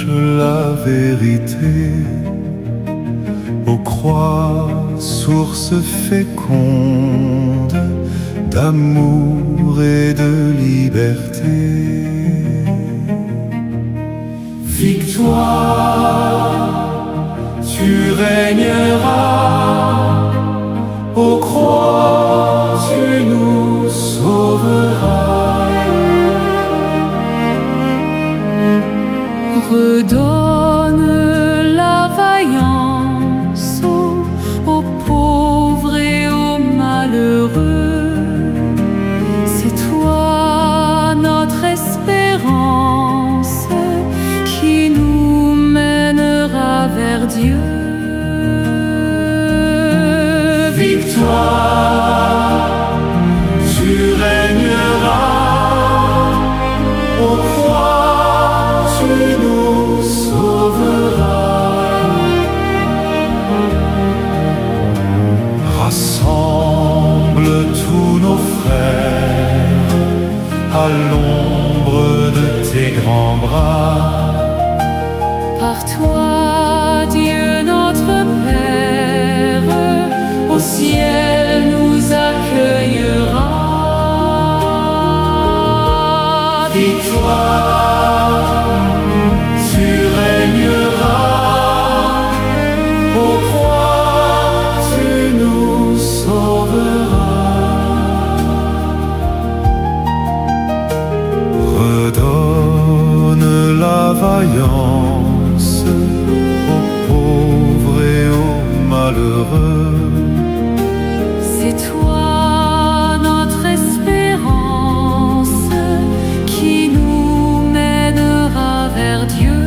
cherche la vérité. Ô croix, source féconde d'amour et de liberté. Victoire, tu régneras, ô croix, tu nous sauveras. Redonne la vaillance aux pauvres et aux malheureux. C'est toi notre espérance qui nous mènera vers Dieu. Victoire, tu régneras, ô croix, tu nous sauveras. Rassemble tous nos frères à l'ombre de tes grands bras. Par toi, Dieu notre Père, au ciel nous accueillera. Victoire, tu régneras, ô croix, tu nous sauveras. Redonne la vaillance aux pauvres et aux malheureux. C'est toi notre espérance qui nous mènera vers Dieu.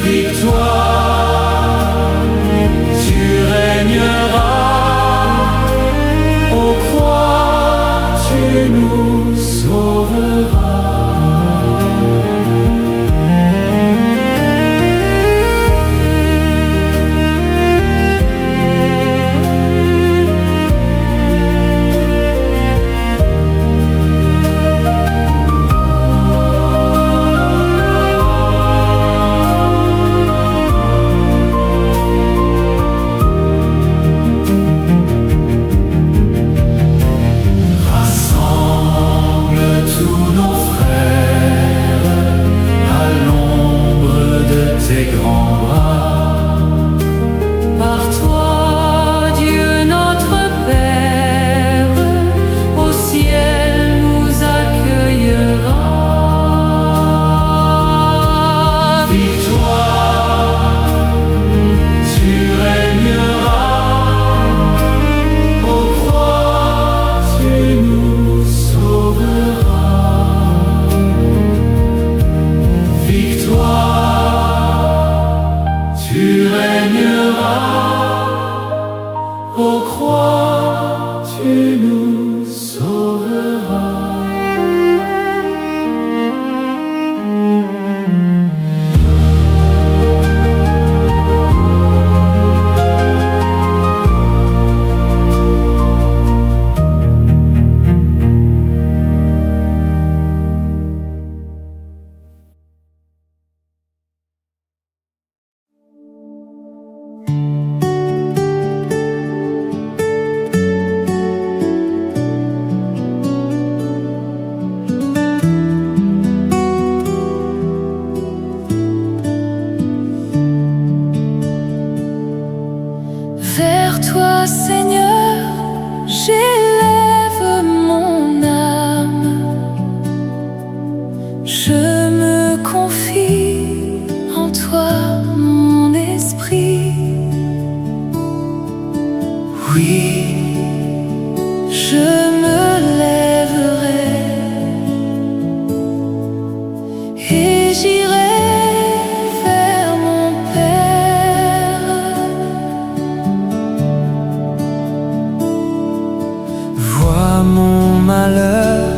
Victoire, tu régneras, ô croix, tu nous sauveras. Tes grands bras. Par toi, Dieu notre Père, au ciel nous accueillera. Victoire, tu régneras, ô croix, tu nous sauveras. Victoire, tu régneras, ô croix, tu nous sauveras. Vers toi, Seigneur, j'élève mon âme. Je me confie en toi, mon esprit. Oui, je me lèverai et j'irai vers mon Père. Vois mon malheur,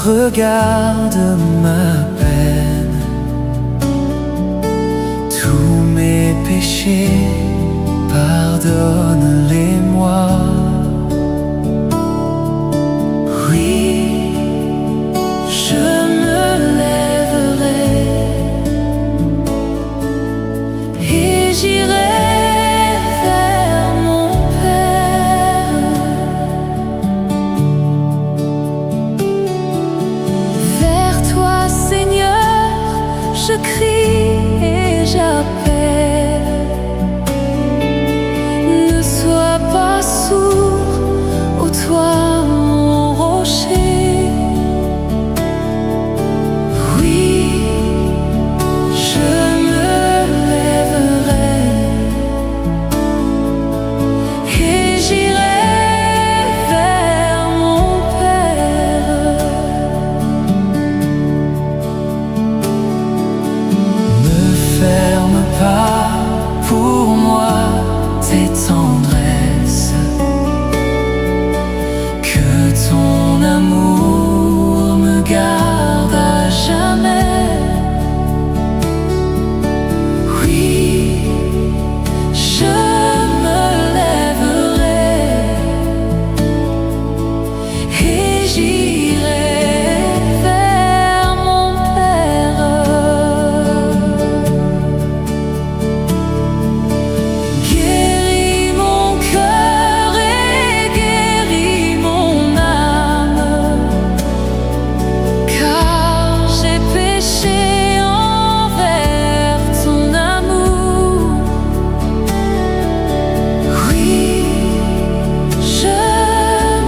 regarde ma peine. Tous mes péchés, pardonne-les-moi. Oui, je me lèverai je crie et j'appelle. Ne sois pas sourd, ô toi mon rocher. Oui, je me lèverai et j'irai vers mon Père. Ne ferme pas pour moi tes tendresses, que ton amour me garde à jamais. Oui, je me lèverai et j'irai vers mon Père. Guéris mon cœur et guéris mon âme, car j'ai péché envers ton amour. Oui, je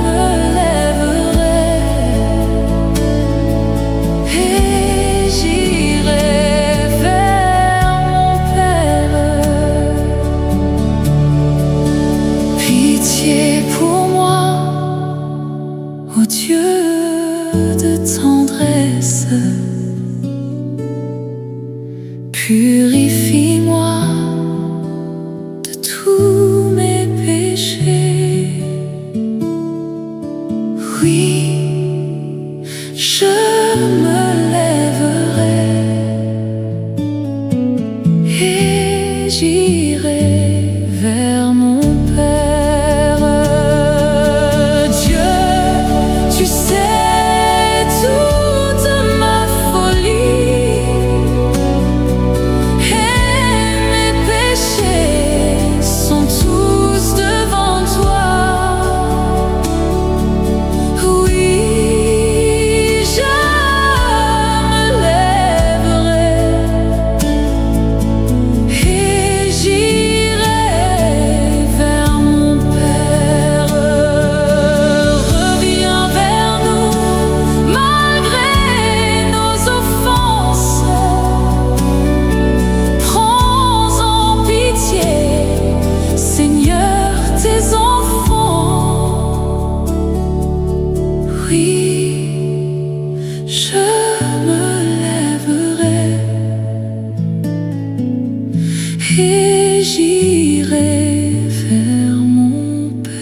me lèverai et j'irai vers mon Père. Pitié pour moi, ô Dieu de tendresse, purifie-moi de tous mes péchés. Oui, je me lèverai et j'irai vers mon Père. Dieu, tu sais toute ma folie et mes péchés sont tous devant toi. Oui, je me lèverai et j'irai vers mon Père. Reviens vers nous malgré nos offenses. Prends en pitié, Seigneur, tes enfants. Oui, je me lèverai et j'irai vers mon Père.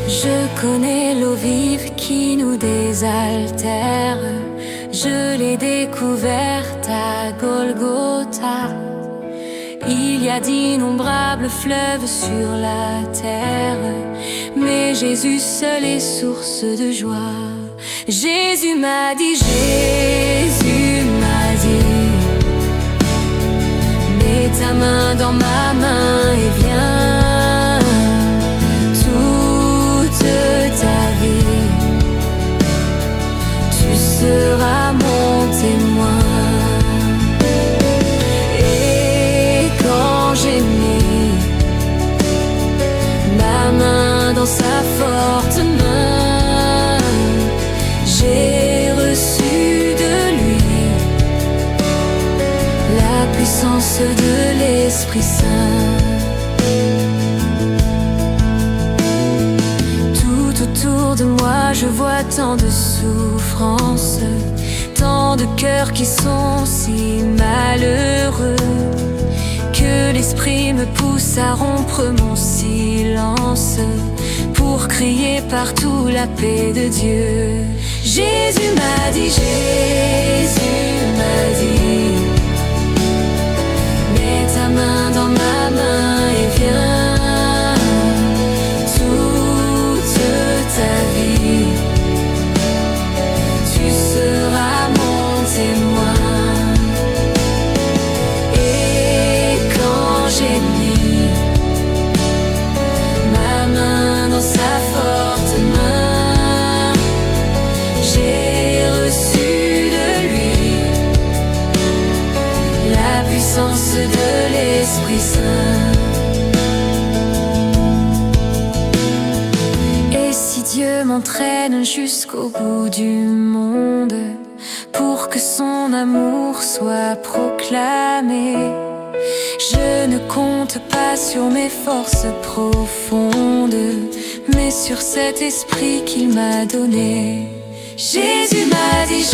Je connais l'eau vive qui nous désaltère. Je l'ai découverte à Golgotha. Il y a d'innombrables fleuves sur la terre, mais Jésus seul est source de joie. Jésus m'a dit, mets ta main dans ma main et viens. Toute ta vie, tu seras mon témoin. Et quand j'ai mis ma main dans sa forte main, j'ai reçu de lui la puissance de l'Esprit Saint. Tout autour de moi, je vois tant de souffrances, tant de cœurs qui sont si malheureux, que que l'esprit me pousse à rompre mon silence pour crier partout la paix de Dieu. Jésus m'a dit, mets ta main dans ma main et viens. Toute ta vie, tu seras mon témoin. Et quand j'ai mis ma main dans sa forte main, j'ai reçu de lui la puissance de l'Esprit Saint. Et si Dieu m'entraîne jusqu'au bout du monde pour que son amour soit proclamé, je ne compte pas sur mes forces profondes, mais sur cet esprit qu'il m'a donné. Jésus m'a dit,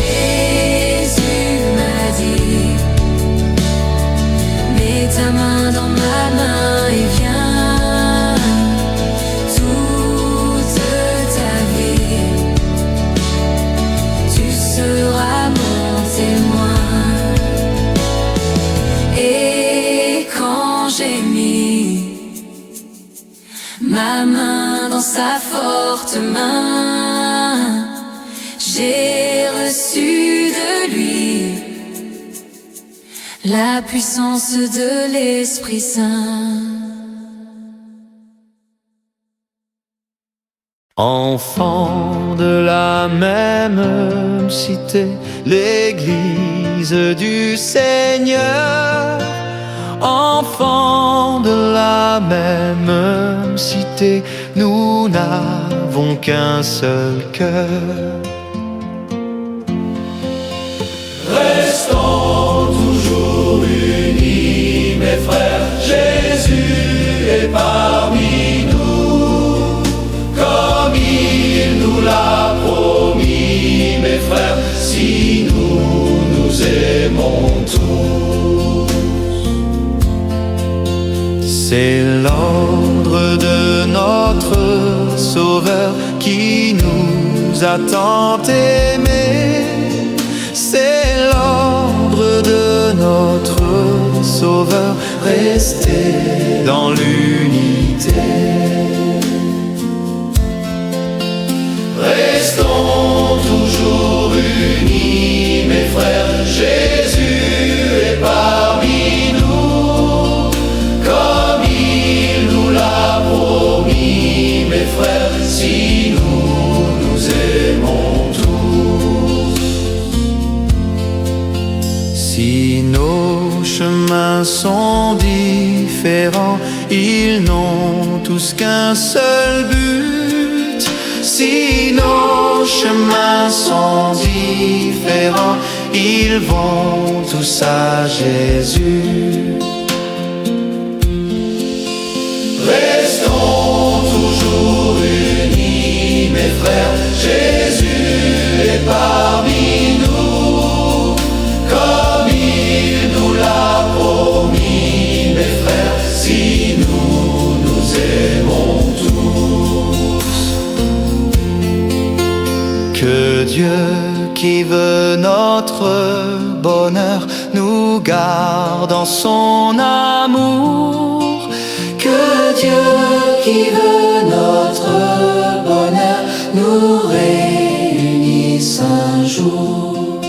mets ta main dans ma main et viens. Toute ta vie, tu seras mon témoin. Et quand j'ai mis ma main dans sa forte main, j'ai reçu de lui la puissance de l'Esprit Saint. Enfants de la même cité, l'Église du Seigneur. Enfants de la même cité, nous n'avons qu'un seul cœur. Restons toujours unis, mes frères, Jésus est parmi nous, comme il nous l'a promis, mes frères, si nous nous aimons tous. C'est l'ordre de notre Sauveur qui nous a tant aimés. C'est l'ordre de notre Sauveur, rester dans l'unité. Restons toujours unis, mes frères, Jésus est parmi nous, comme il nous l'a promis, mes frères, si nous nous aimons tous. Si nos chemins sont différents, ils n'ont tous qu'un seul but. Si nos chemins sont différents, ils vont tous à Jésus. Restons toujours unis, mes frères, Jésus est parmi nous, comme il nous l'a promis, mes frères, si nous nous aimons tous. Que Dieu qui veut notre bonheur nous garde en son amour. Que Dieu qui veut notre bonheur nous réunisse un jour.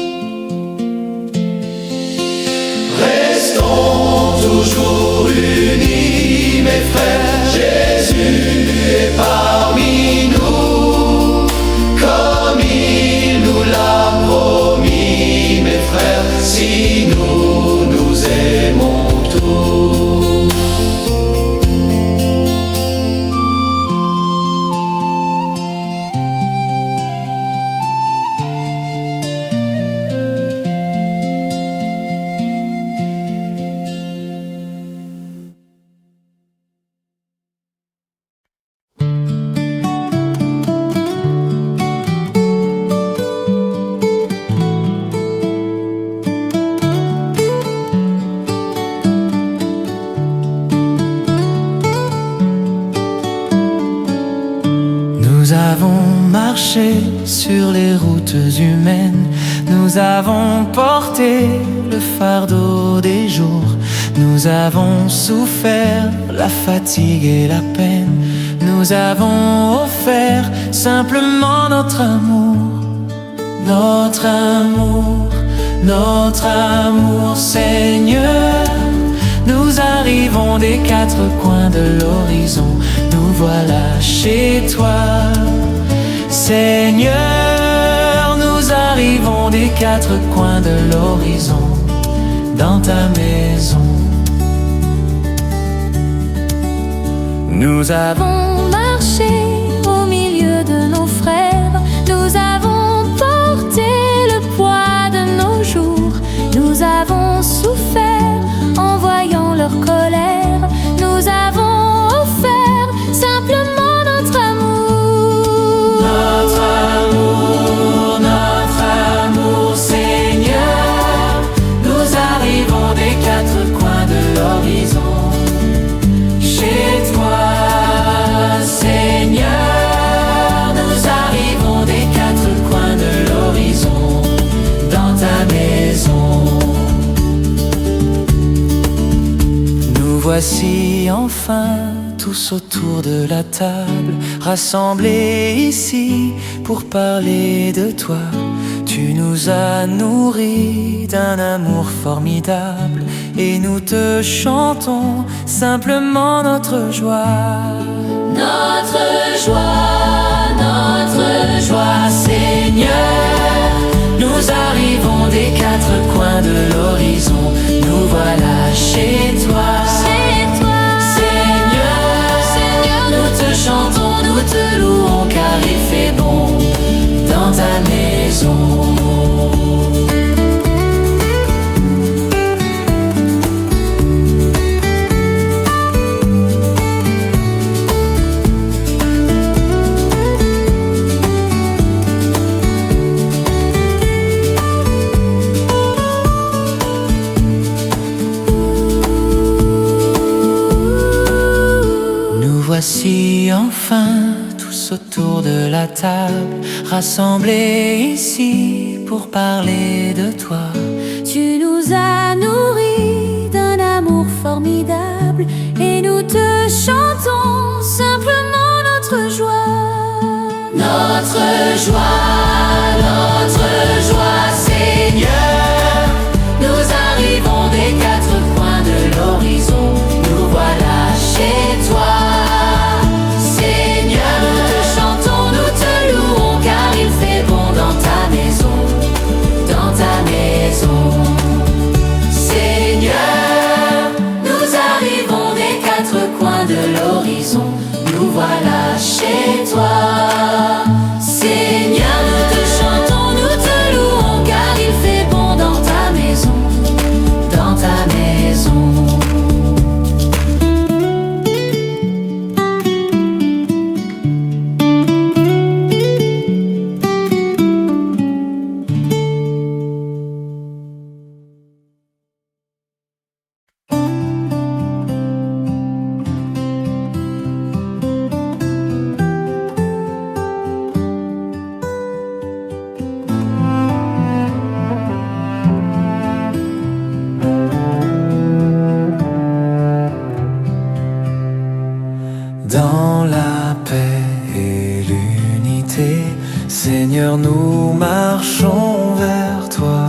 Restons toujours unis, mes frères, Jésus est parmi nous, comme il nous l'a promis, mes frères, si nous nous aimons tous. Nous avons marché sur les routes humaines, nous avons porté le fardeau des jours, nous avons souffert la fatigue et la peine, nous avons offert simplement notre amour. Notre amour, notre amour, Seigneur. Nous arrivons des quatre coins de l'horizon, nous voilà chez toi. Seigneur, nous arrivons des quatre coins de l'horizon, dans ta maison. Nous avons marché au milieu de nos frères, nous avons porté le poids de nos jours, nous avons souffert en voyant leur colère, nous avons offert simplement notre amour. Notre amour, notre amour, Seigneur. Nous arrivons des quatre coins de l'horizon, chez toi, Seigneur. Nous arrivons des quatre coins de l'horizon, dans ta maison. Nous voici enfin tous autour de la table, rassemblés ici pour parler de toi. Tu nous as nourris d'un amour formidable et nous te chantons simplement notre joie. Notre joie, Seigneur. Nous arrivons des quatre coins de l'horizon, nous voilà chez toi. Seigneur, nous te chantons, nous te louons car il fait bon dans ta maison. Voici enfin tous autour de la table, rassemblés ici pour parler de toi. Tu nous as nourris d'un amour formidable et nous te chantons simplement notre joie. Notre joie, Seigneur. Nous arrivons des quatre coins de l'horizon, nous voilà chez toi. Nous voilà chez toi. Seigneur, nous te chantons, nous te louons car il fait bon dans ta maison, dans ta maison. Dans la paix et l'unité, Seigneur, nous marchons vers toi.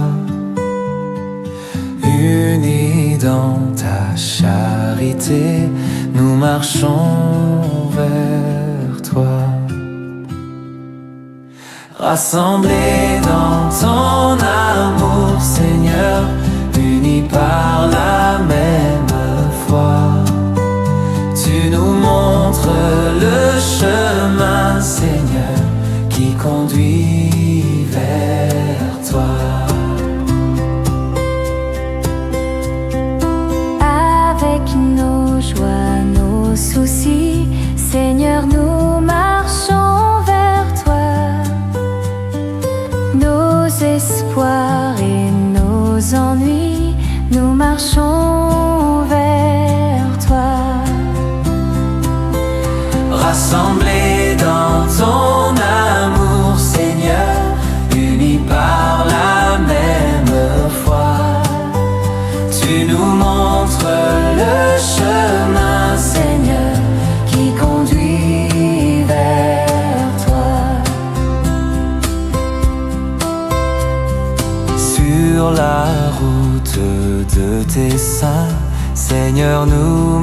Unis dans ta charité, nous marchons vers toi. Rassemblés dans ton amour, Seigneur, unis par la même foi. Tu nous montres le chemin, Seigneur, qui conduit vers toi. Avec nos joies, nos soucis, Seigneur, nous marchons vers toi. Nos espoirs et nos ennuis, nous marchons vers toi. Rassemblés dans ton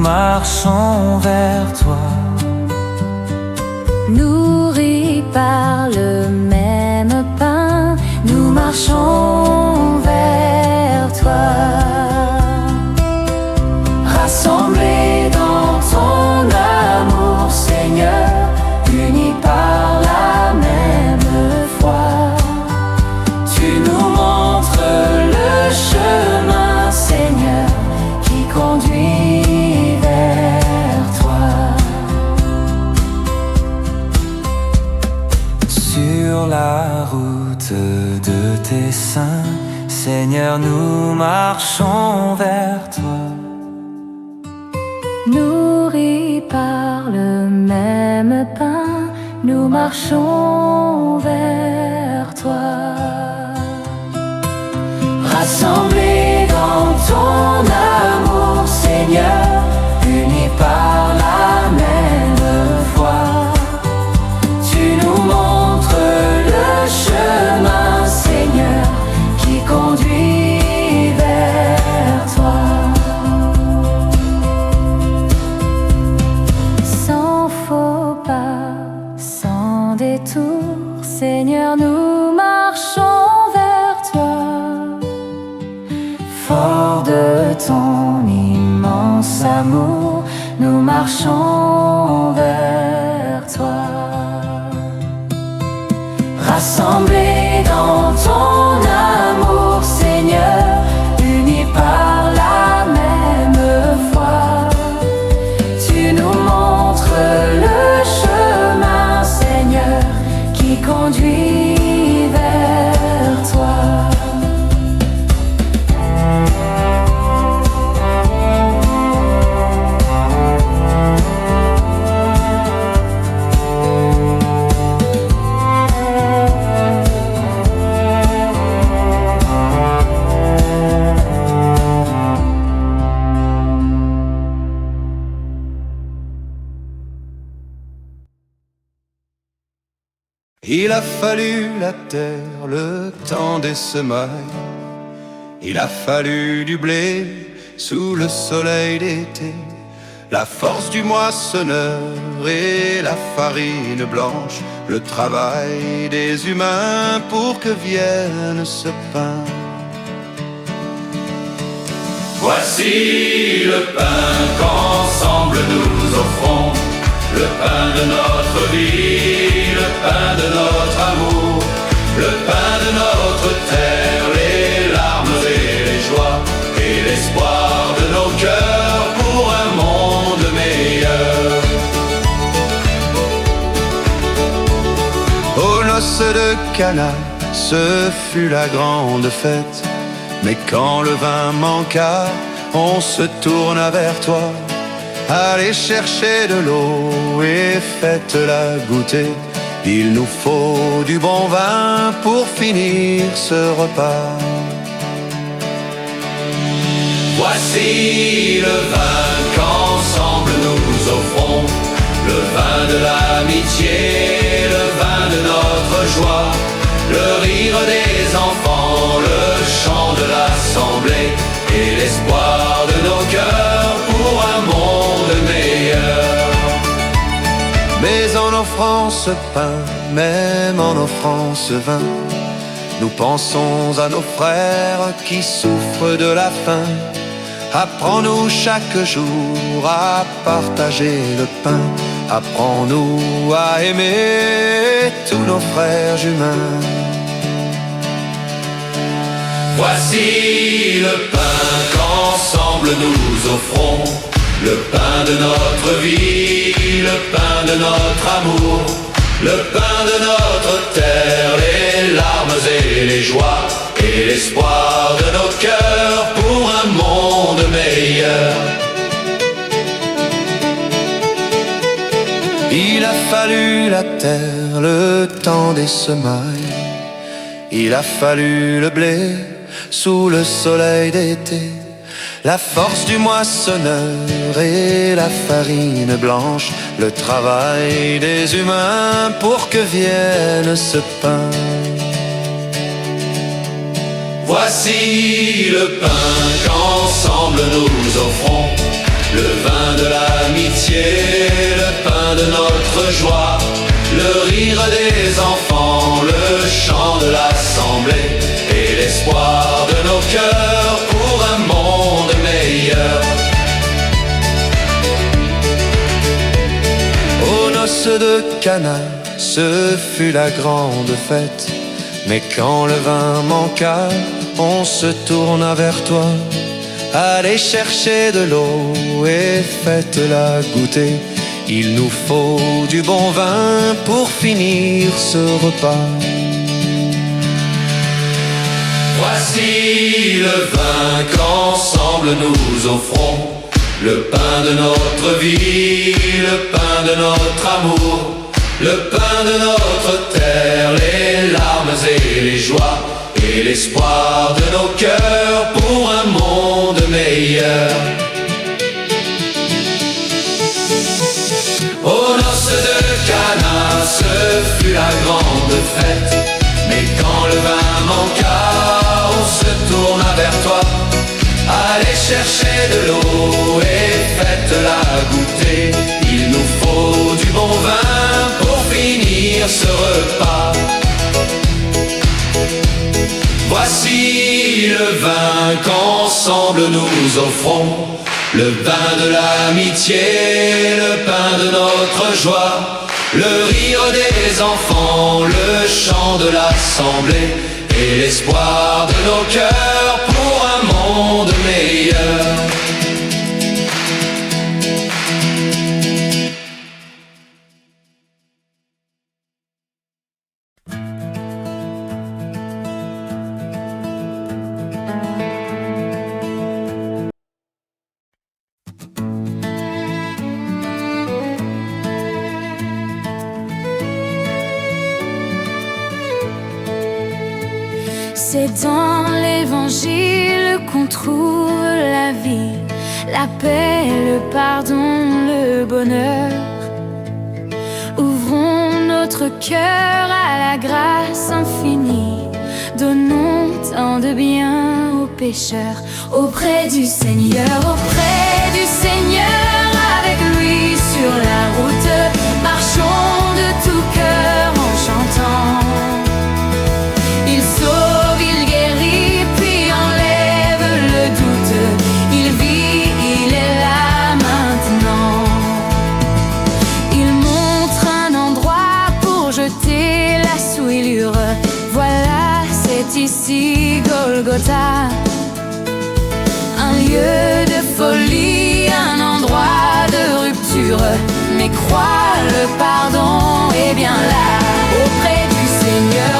marchons vers toi. Nourris par le même pain, nous marchons vers toi. Rassemblés dans ton amour, Seigneur, unis par la même foi, tu nous montres le chemin, Seigneur, qui conduit vers toi. Sur la route de tes saints, Seigneur, nous marchons vers toi. Nourris par le même pain, nous marchons vers toi. Rassemblés dans ton amour, Seigneur, unis par la même foi, tu nous montres le chemin, Seigneur, qui conduit vers toi. Sans faux pas, sans détour, Seigneur, nous marchons vers toi. Fort de ton immense amour, nous marchons vers toi. Rassemblés dans ton amour, Seigneur, unis par la même foi, tu nous montres le chemin, Seigneur, qui conduit vers toi. Il a fallu la terre, le temps des semailles. Il a fallu du blé sous le soleil d'été, la force du moissonneur et la farine blanche, le travail des humains pour que vienne ce pain. Voici le pain qu'ensemble nous offrons, le pain de notre vie, le pain de notre amour, le pain de notre terre, les larmes et les joies, et l'espoir de nos cœurs pour un monde meilleur. Aux noces de Cana, ce fut la grande fête, mais quand le vin manqua, on se tourna vers toi. Allez chercher de l'eau et faites-la goûter. Il nous faut du bon vin pour finir ce repas. Voici le vin qu'ensemble nous offrons, le vin de l'amitié, le vin de notre joie, le rire des enfants, le chant de l'assemblée et l'espoir de nos cœurs pour un monde meilleur. Mais en offrant ce pain, même en offrant ce vin, nous pensons à nos frères qui souffrent de la faim. Apprends-nous chaque jour à partager le pain. Apprends-nous à aimer tous nos frères humains. Voici le pain qu'ensemble nous offrons, le pain de notre vie, le pain de notre amour, le pain de notre terre, les larmes et les joies, et l'espoir de nos cœurs pour un monde meilleur. Il a fallu la terre, le temps des semailles. Il a fallu le blé sous le soleil d'été, la force du moissonneur et la farine blanche, le travail des humains pour que vienne ce pain. Voici le pain qu'ensemble nous offrons, le vin de l'amitié, le pain de notre joie, le rire des enfants, le chant de l'assemblée et l'espoir de nos cœurs pour un monde meilleur. Aux noces de Cana, ce fut la grande fête, mais quand le vin manqua, on se tourna vers toi. Allez chercher de l'eau et faites-la goûter. Il nous faut du bon vin pour finir ce repas. Voici le vin qu'ensemble nous offrons, le pain de notre vie, le pain de notre amour, le pain de notre terre, les larmes et les joies, et l'espoir de nos cœurs pour un monde meilleur. Aux noces de Cana, ce fut la grande fête, mais quand le vin manqua, on se tourna vers toi. Allez chercher de l'eau et faites-la goûter. Il nous faut du bon vin pour finir ce repas. Voici le vin qu'ensemble nous offrons, le vin de l'amitié, le pain de notre joie, le rire des enfants, le chant de l'assemblée et l'espoir de nos cœurs pour un monde meilleur. C'est dans l'évangile qu'on trouve la vie, la paix, le pardon, le bonheur. Ouvrons notre cœur à la grâce infinie, donnons tant de bien aux pécheurs. Auprès du Seigneur, avec lui sur la route, marchons de tout cœur en chantant. Il sauve, il guérit, puis enlève le doute. Il vit, il est là maintenant. Il montre un endroit pour jeter la souillure. Voilà, c'est ici Golgotha. Un lieu de folie, un endroit de rupture. Mais crois, le pardon est bien là. Auprès du Seigneur,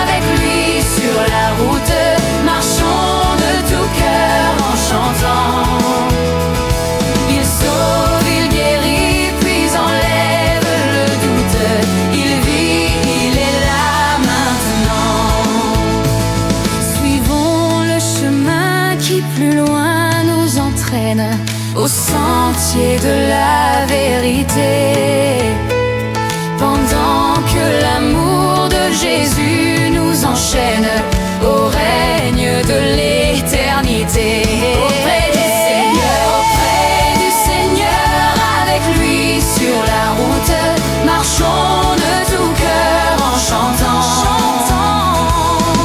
avec lui sur la route, marchons de tout cœur en chantant. Il sauve, il guérit, puis enlève le doute. Il vit, il est là maintenant. Suivons le chemin qui plus loin nous entraîne, au sentier de la vérité. Pendant que l'amour de Jésus nous enchaîne au règne de l'éternité. Auprès du Seigneur, avec lui sur la route, marchons de tout cœur en chantant.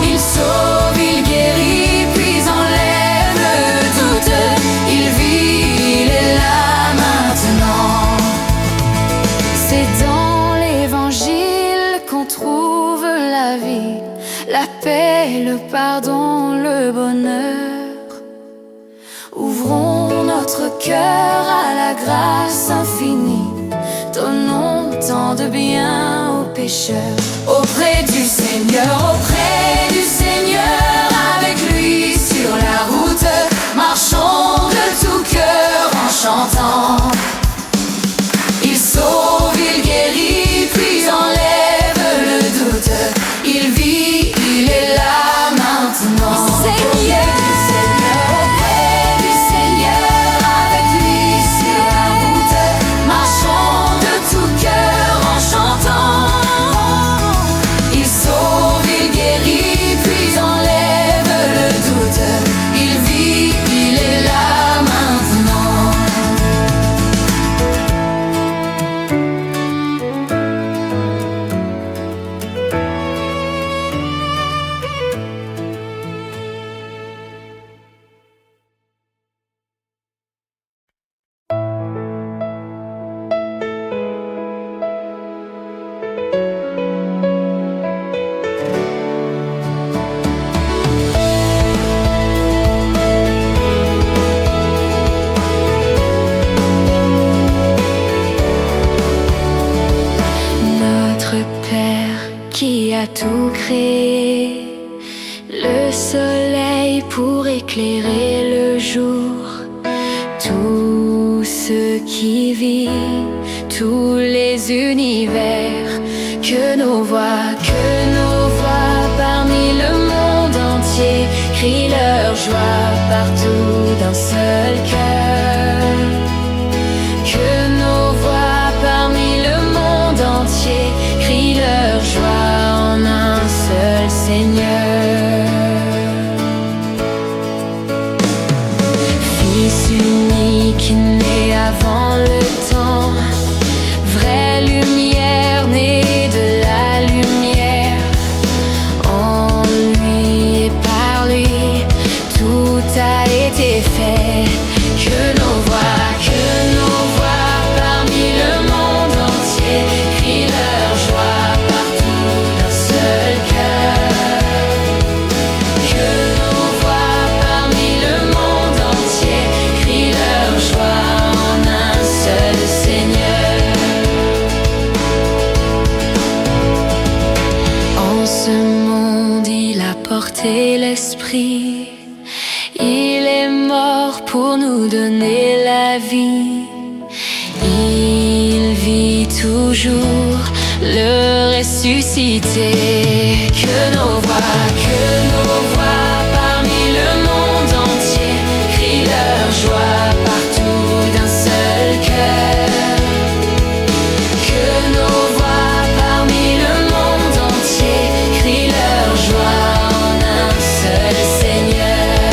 Il sauve, il guérit, puis enlève le doute. Il vit, il est là maintenant. C'est dans l'évangile qu'on trouve la vie, la paix, le pardon, le bonheur. Ouvrons notre cœur à la grâce infinie, donnons tant de bien aux pécheurs. Auprès du Seigneur, avec lui sur la route, marchons de tout cœur en chantant. Il sauve, il guérit, puis enlève le doute. Il vit, il est là maintenant. Seigneur, auprès du Seigneur, avec lui sur la route, marchons de tout cœur en chantant. Il sauve, il guérit, puis enlève le doute. Il vit, il est là. éclairer le jour. Tout ce qui vit, tous les univers, que nos voix parmi le monde entier crient leur joie partout d'un seul cœur. Que nos voix parmi le monde entier crient leur joie en un seul Seigneur. Fils unique né avant le temps, vraie lumière née de la lumière. En lui et par lui, tout a été fait. Que nos voix parmi le monde entier crient leur joie partout d'un seul cœur. Que nos voix parmi le monde entier crient leur joie en un seul Seigneur. En ce monde, il a porté l'esprit. Il est mort pour nous donner la vie. Il vit toujours, le ressuscité. Que nos voix parmi le monde entier crient leur joie partout d'un seul cœur. Que nos voix parmi le monde entier crient leur joie en un seul Seigneur.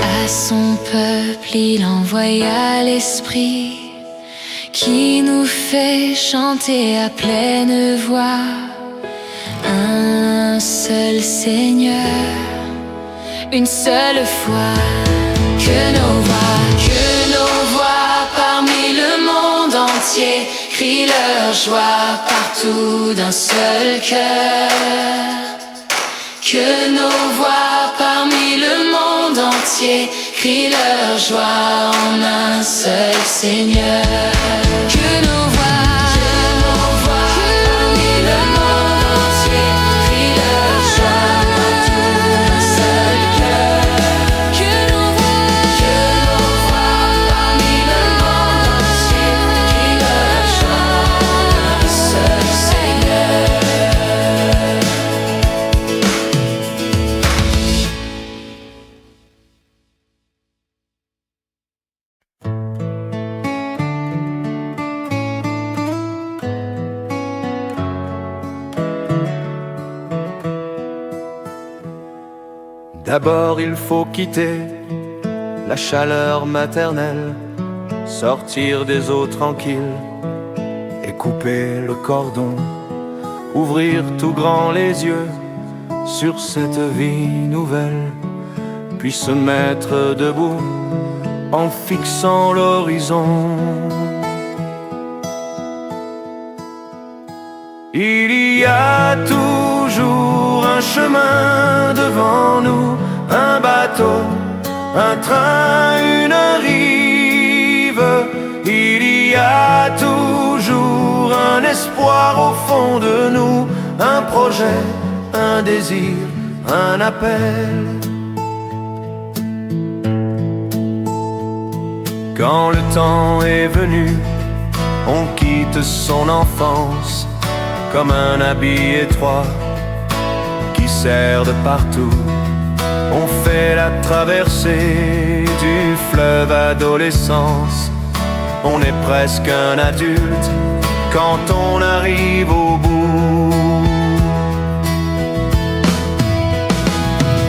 À son peuple il envoya l'Esprit qui nous fait chanter à pleine voix. Un seul Seigneur, une seule foi. Que nos voix parmi le monde entier crient leur joie partout d'un seul cœur. Que nos voix parmi le monde entier crient leur joie en un seul Seigneur. Que nos voix parmi le monde entier crient leur joie partout d'un seul cœur. Que nos voix parmi le monde entier crient leur joie en un seul Seigneur. D'abord il faut quitter la chaleur maternelle, sortir des eaux tranquilles et couper le cordon, ouvrir tout grand les yeux sur cette vie nouvelle, puis se mettre debout en fixant l'horizon. Il y a toujours un chemin devant nous, un bateau, un train, une rive. Il y a toujours un espoir au fond de nous, un projet, un désir, un appel. Quand le temps est venu, on quitte son enfance comme un habit étroit qui sert de partout. On fait la traversée du fleuve adolescence. On est presque un adulte quand on arrive au bout.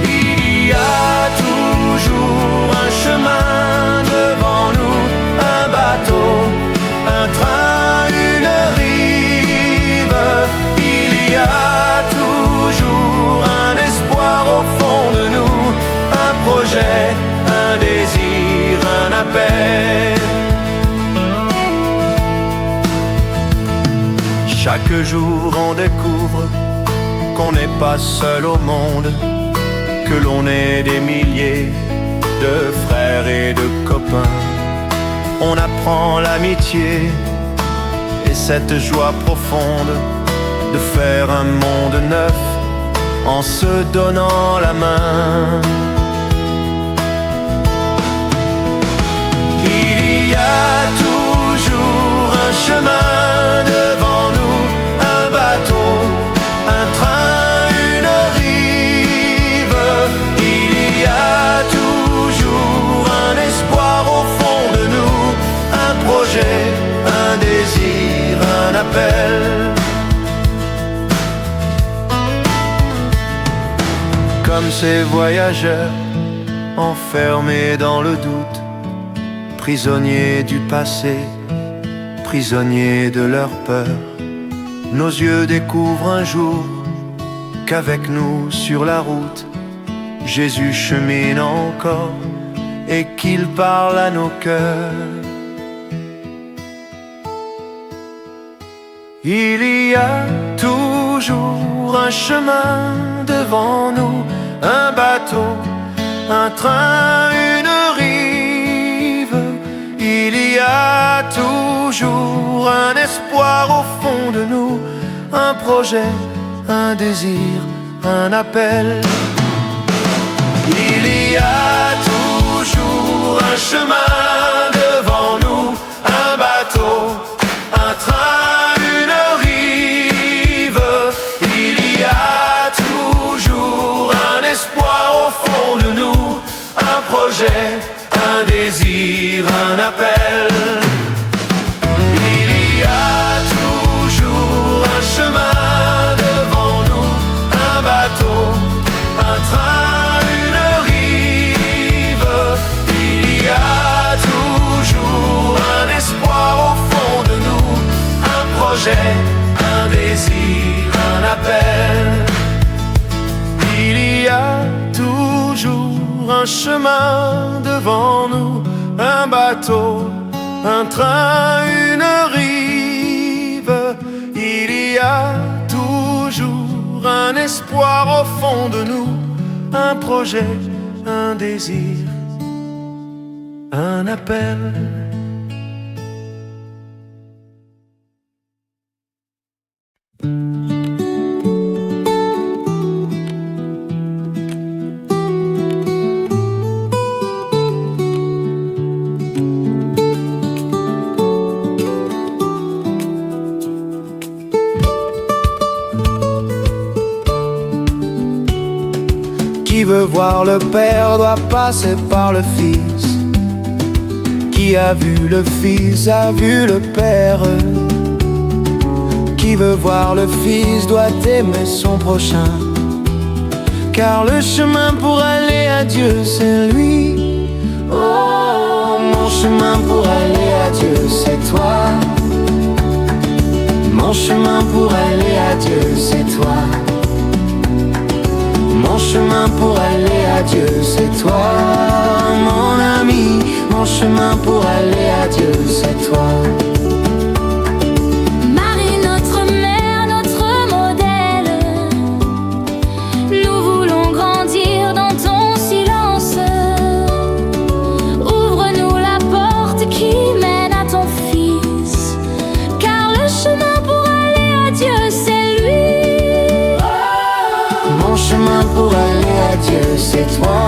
Il y a toujours un chemin devant nous, un bateau, un train, une rive. Il y a toujours un espoir au fond de nous, un projet, un désir, un appel. Chaque jour on découvre qu'on n'est pas seul au monde, que l'on est des milliers de frères et de copains. On apprend l'amitié et cette joie profonde de faire un monde neuf en se donnant la main. Il y a toujours un chemin devant nous, un bateau, un train, une rive. Il y a toujours un espoir au fond de nous, un projet, un désir, un appel. Comme ces voyageurs enfermés dans le doute, prisonniers du passé, prisonniers de leur peur, nos yeux découvrent un jour qu'avec nous sur la route, Jésus chemine encore et qu'il parle à nos cœurs. Il y a toujours un chemin devant nous, un bateau, un train, une rive. Il y a toujours un espoir au fond de nous, un projet, un désir, un appel. Il y a toujours un chemin devant nous, un bateau, un train, une rive. Il y a toujours un espoir au fond de nous, un projet, un désir, un appel. Il y a toujours un chemin devant nous, un bateau, un train, une rive. Il y a toujours un espoir au fond de nous, un projet, un désir, un appel. Il y a toujours un chemin devant nous, un bateau, un train, une rive. Il y a toujours un espoir au fond de nous, un projet, un désir, un appel. Qui veut voir le Père doit passer par le Fils. Qui a vu le Fils a vu le Père. Qui veut voir le Fils doit aimer son prochain. Car le chemin pour aller à Dieu c'est lui. Oh, mon chemin pour aller à Dieu c'est toi. Mon chemin pour aller à Dieu c'est toi. Mon chemin pour aller à Dieu, c'est toi, mon ami. Mon chemin pour aller à Dieu, c'est toi. Marie, notre mère, notre modèle, nous voulons grandir dans ton silence. Ouvre-nous la porte qui mène à ton Fils, car le chemin pour aller à Dieu, c'est lui. Mon chemin pour aller à Dieu, c'est toi.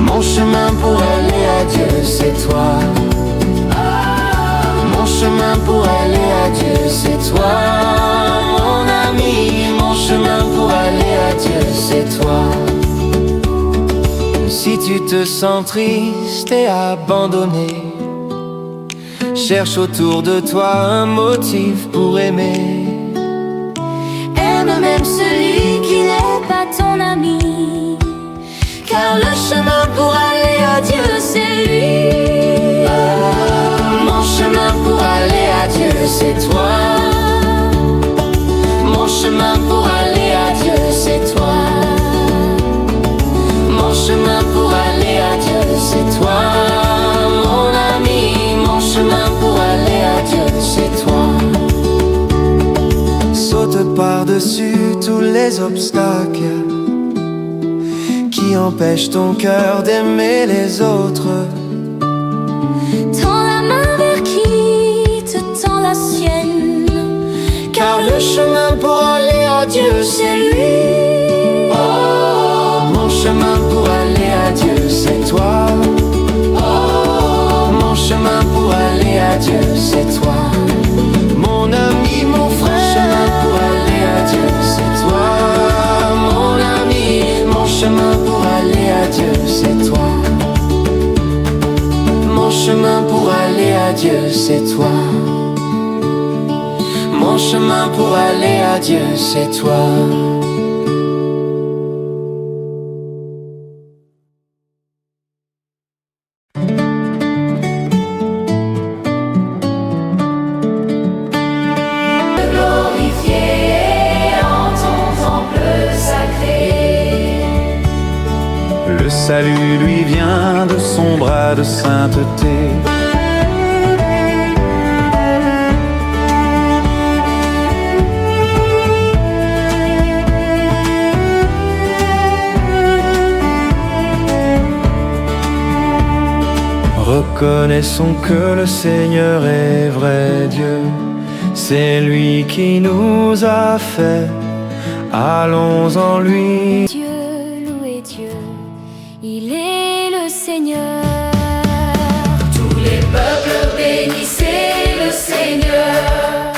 Mon chemin pour aller à Dieu, c'est toi. Mon chemin pour aller à Dieu, c'est toi, mon ami. Mon chemin pour aller à Dieu, c'est toi. Si tu te sens triste et abandonné, cherche autour de toi un motif pour aimer. Aime même celui qui n'est pas ton ami, car le chemin pour aller à Dieu, c'est lui. Mon chemin pour aller à Dieu, c'est toi. Mon chemin pour aller à Dieu, c'est toi. Mon chemin pour aller à Dieu, c'est toi, mon ami. Mon chemin pour aller à Dieu, c'est toi. Saute par-dessus tous les obstacles qui empêchent ton cœur d'aimer les autres. Tends la main vers qui te tend la sienne, Car le chemin pour aller à Dieu, c'est lui. Oh, mon chemin pour aller à Dieu, c'est toi. Oh, mon chemin pour aller à Dieu, c'est toi. Mon ami, mon frère. Mon chemin pour aller à Dieu, c'est toi. Mon ami, mon chemin pour aller à Dieu, c'est toi. Mon chemin pour aller à Dieu, c'est toi. Mon chemin pour aller à Dieu, c'est toi. Le salut lui vient de son bras de sainteté. Reconnaissons que le Seigneur est vrai Dieu, c'est lui qui nous a fait, allons en lui. Dieu, louez Dieu, il est le Seigneur. Tous les peuples bénissez le Seigneur.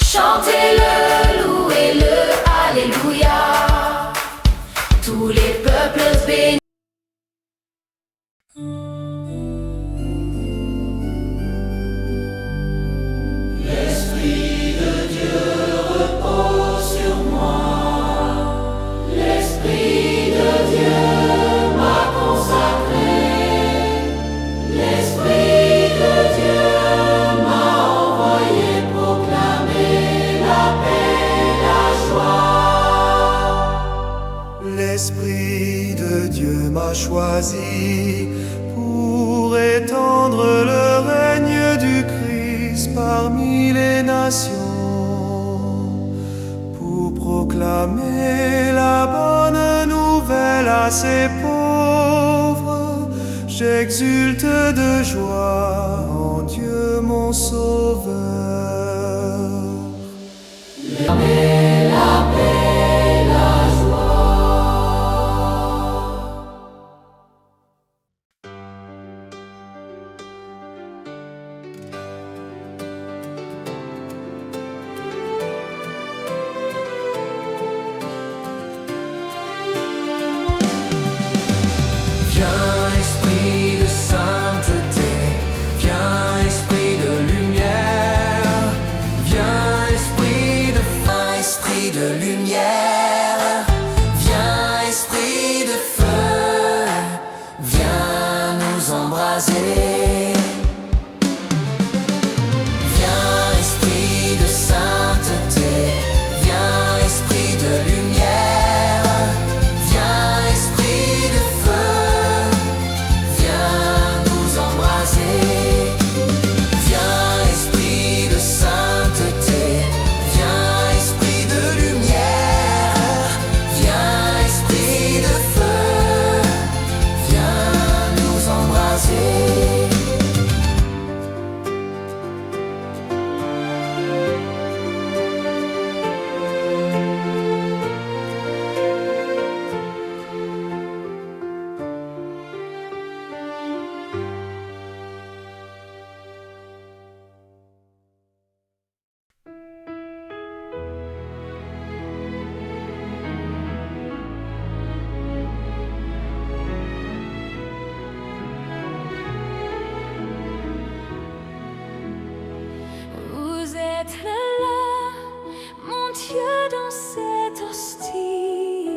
Chantez-le, louez-le, alléluia. Tous les peuples bénissez. L'Esprit de Dieu m'a choisi pour étendre le règne du Christ parmi les nations, pour proclamer la bonne nouvelle à ces pauvres. J'exulte de joie en Dieu mon Sauveur. Viens esprit de sainteté, viens esprit de lumière, viens esprit de fin, esprit de lumière, viens esprit de feu, viens nous embraser. Viens esprit de sainteté, viens esprit de lumière, viens esprit de feu, viens nous embraser. Viens esprit de sainteté, viens esprit de lumière, viens esprit de feu, viens nous embraser. Vous êtes là, mon Dieu, dans cette hostie.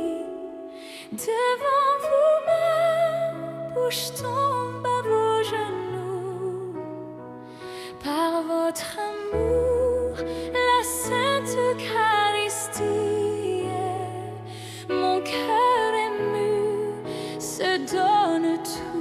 Devant vous, ma bouche tombe à vos genoux. Par votre amour, la sainte Eucharistie, mon cœur ému se donne tout.